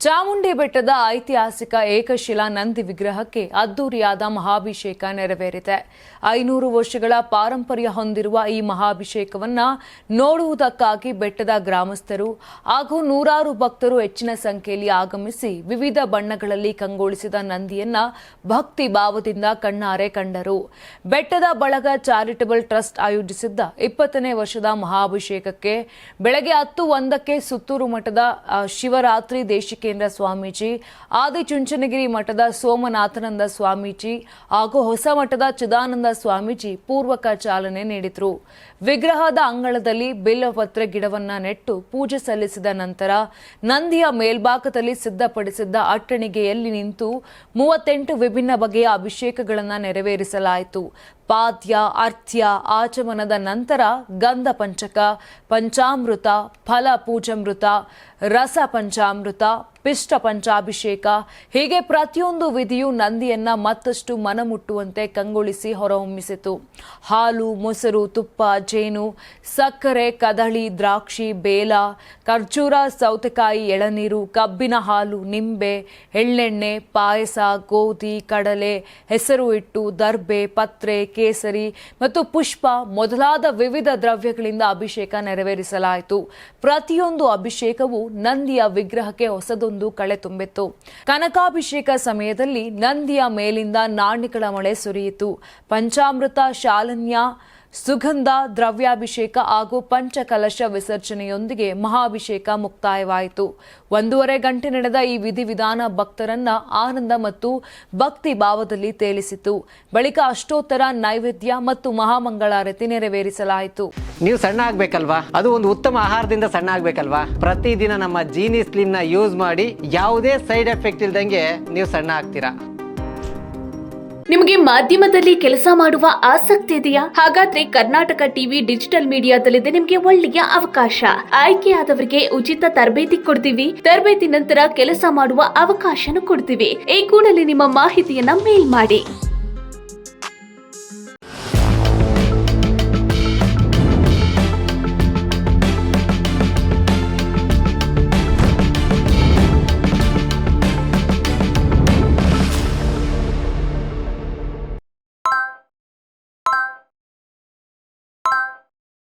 ಚಾಮುಂಡಿ ಬೆಟ್ಟದ ಐತಿಹಾಸಿಕ ಏಕಶಿಲಾ ನಂದಿ ವಿಗ್ರಹಕ್ಕೆ ಅದ್ದೂರಿಯಾದ ಮಹಾಭಿಷೇಕ ನೆರವೇರಿದೆ. 500 ವರ್ಷಗಳ ಪಾರಂಪರ್ಯ ಹೊಂದಿರುವ ಈ ಮಹಾಭಿಷೇಕವನ್ನ ನೋಡುವುದಕ್ಕಾಗಿ ಬೆಟ್ಟದ ಗ್ರಾಮಸ್ಥರು ಹಾಗೂ ನೂರಾರು ಭಕ್ತರು ಹೆಚ್ಚಿನ ಸಂಖ್ಯೆಯಲ್ಲಿ ಆಗಮಿಸಿ ವಿವಿಧ ಬಣ್ಣಗಳಲ್ಲಿ ಕಂಗೊಳಿಸಿದ ನಂದಿಯನ್ನ ಭಕ್ತಿ ಭಾವದಿಂದ ಕಣ್ಣಾರೆ ಕಂಡರು. ಬೆಟ್ಟದ ಬಳಗ ಚಾರಿಟಬಲ್ ಟ್ರಸ್ಟ್ ಆಯೋಜಿಸಿದ್ದ 20ನೇ ವರ್ಷದ ಮಹಾಭಿಷೇಕಕ್ಕೆ ಬೆಳಗ್ಗೆ 10:01ಕ್ಕೆ ಸುತ್ತೂರು ಮಠದ ಶಿವರಾತ್ರಿ ದೇಶಿಕೇಂದ್ರ ಸ್ವಾಮೀಜಿ, ಆದಿಚುಂಚನಗಿರಿ ಮಠದ ಸೋಮನಾಥಾನಂದ ಸ್ವಾಮೀಜಿ ಹಾಗೂ ಹೊಸ ಮಠದ ಚಿದಾನಂದ ಸ್ವಾಮೀಜಿ ಪೂರ್ವಕ ಚಾಲನೆ ನೀಡಿದರು. ವಿಗ್ರಹದ ಅಂಗಳದಲ್ಲಿ ಬಿಲ್ವಪತ್ರೆ ಗಿಡವನ್ನ ನೆಟ್ಟು ಪೂಜೆ ಸಲ್ಲಿಸಿದ ನಂತರ ನಂದಿಯ ಮೇಲ್ಭಾಗದಲ್ಲಿ ಸಿದ್ಧಪಡಿಸಿದ್ದ ಅಟ್ಟಣಿಗೆಯಲ್ಲಿ ನಿಂತು 38 ವಿಭಿನ್ನ ಬಗೆಯ ಅಭಿಷೇಕಗಳನ್ನು ನೆರವೇರಿಸಲಾಯಿತು. ಪಾದ್ಯ, ಅರ್ಘ್ಯ, ಆಚಮನದ ನಂತರ ಗಂಧ ಪಂಚಕ, ಪಂಚಾಮೃತ, ಫಲ ಪೂಜಾಮೃತ, ರಸ ಪಂಚಾಮೃತ, ಪಿಷ್ಟ ಪಂಚಾಭಿಷೇಕ ಹೀಗೆ ಪ್ರತಿಯೊಂದು ವಿಧಿಯು ನಂದಿಯನ್ನ ಮತ್ತಷ್ಟು ಮನಮುಟ್ಟುವಂತೆ ಕಂಗೊಳಿಸಿ ಹೊರಹೊಮ್ಮಿಸಿತು. ಹಾಲು, ಮೊಸರು, ತುಪ್ಪ, ಜೇನು, ಸಕ್ಕರೆ, ಕದಳಿ, ದ್ರಾಕ್ಷಿ, ಬೇಲ, ಖರ್ಜೂರ, ಸೌತೆಕಾಯಿ, ಎಳನೀರು, ಕಬ್ಬಿನ ಹಾಲು, ನಿಂಬೆ, ಎಳ್ಳೆಣ್ಣೆ, ಪಾಯಸ, ಗೋಧಿ, ಕಡಲೆ, ಹೆಸರು ಹಿಟ್ಟು, ದರ್ಬೆ, ಪತ್ರೆ, ಕೇಸರಿ ಮತ್ತು ಪುಷ್ಪ ಮೊದಲಾದ ವಿವಿಧ ದ್ರವ್ಯಗಳಿಂದ ಅಭಿಷೇಕ ನೆರವೇರಿಸಲಾಯಿತು. ಪ್ರತಿಯೊಂದು ಅಭಿಷೇಕವು ನಂದಿಯ ವಿಗ್ರಹಕ್ಕೆ ಹೊಸದೊಂದು ಕಳೆ ತುಂಬಿತ್ತು. ಕನಕಾಭಿಷೇಕ ಸಮಯದಲ್ಲಿ ನಂದಿಯ ಮೇಲಿಂದ ನಾಣ್ಯಗಳ ಮಳೆ ಸುರಿಯಿತು. ಪಂಚಾಮೃತ, ಶಾಲನ್ಯ, ಸುಗಂಧ ದ್ರವ್ಯಾಭಿಷೇಕ ಹಾಗೂ ಪಂಚಕಲಶ ವಿಸರ್ಜನೆಯೊಂದಿಗೆ ಮಹಾಭಿಷೇಕ ಮುಕ್ತಾಯವಾಯಿತು. 1.5 ಗಂಟೆ ನಡೆದ ಈ ವಿಧಿವಿಧಾನ ಭಕ್ತರನ್ನ ಆನಂದ ಮತ್ತು ಭಕ್ತಿ ಭಾವದಲ್ಲಿ ತೇಲಿಸಿತು. ಬಳಿಕ ಅಷ್ಟೋತ್ತರ, ನೈವೇದ್ಯ ಮತ್ತು ಮಹಾಮಂಗಳಾರತಿ ನೆರವೇರಿಸಲಾಯಿತು. ನೀವು ಸಣ್ಣ ಆಗ್ಬೇಕಲ್ವಾ? ಅದು ಒಂದು ಉತ್ತಮ ಆಹಾರದಿಂದ ಸಣ್ಣ ಆಗ್ಬೇಕಲ್ವಾ? ಪ್ರತಿದಿನ ನಮ್ಮ ಜೀನಿ ಸ್ಲಿಮ್ ನ ಯೂಸ್ ಮಾಡಿ ಯಾವುದೇ ಸೈಡ್ ಎಫೆಕ್ಟ್ ಇಲ್ದಂಗೆ ನೀವು ಸಣ್ಣ ಆಗ್ತೀರಾ. ನಿಮಗೆ ಮಾಧ್ಯಮದಲ್ಲಿ ಕೆಲಸ ಮಾಡುವ ಆಸಕ್ತಿ ಇದೆಯಾ? ಹಾಗಾದ್ರೆ ಕರ್ನಾಟಕ ಟಿವಿ ಡಿಜಿಟಲ್ ಮೀಡಿಯಾದಲ್ಲಿದೆ ನಿಮಗೆ ಒಳ್ಳೆಯ ಅವಕಾಶ. ಆಯ್ಕೆಯಾದವರಿಗೆ ಉಚಿತ ತರಬೇತಿ ಕೊಡ್ತೀವಿ. ತರಬೇತಿ ನಂತರ ಕೆಲಸ ಮಾಡುವ ಅವಕಾಶನೂ ಕೊಡ್ತೀವಿ. ಈ ಕೂಡಲೇ ನಿಮ್ಮ ಮಾಹಿತಿಯನ್ನ ಮೇಲ್ ಮಾಡಿ.